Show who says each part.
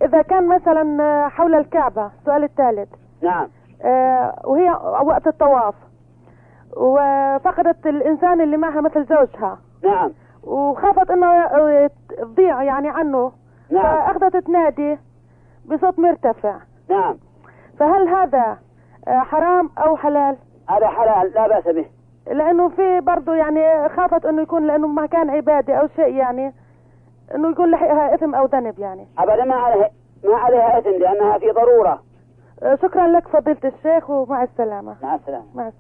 Speaker 1: إذا كان مثلا حول الكعبة، السؤال الثالث.
Speaker 2: نعم.
Speaker 1: وهي وقت الطواف وفقدت الإنسان اللي معها مثل زوجها.
Speaker 2: نعم.
Speaker 1: وخافت إنه تضيع يعني عنه.
Speaker 2: نعم.
Speaker 1: فأخذت تنادي بصوت مرتفع.
Speaker 2: نعم.
Speaker 1: فهل هذا حرام أو حلال؟
Speaker 2: هذا حلال لا بأس به.
Speaker 1: لأنه في برضه يعني خافت إنه يكون لأنه مكان عبادي أو شيء يعني إنه يكون لحقها إثم أو ذنب يعني.
Speaker 2: أبدا ما عليها إثم لأنها في ضرورة.
Speaker 1: شكرا لك فضيلة الشيخ ومع السلامة.
Speaker 2: مع السلامة.
Speaker 1: مع السلامة.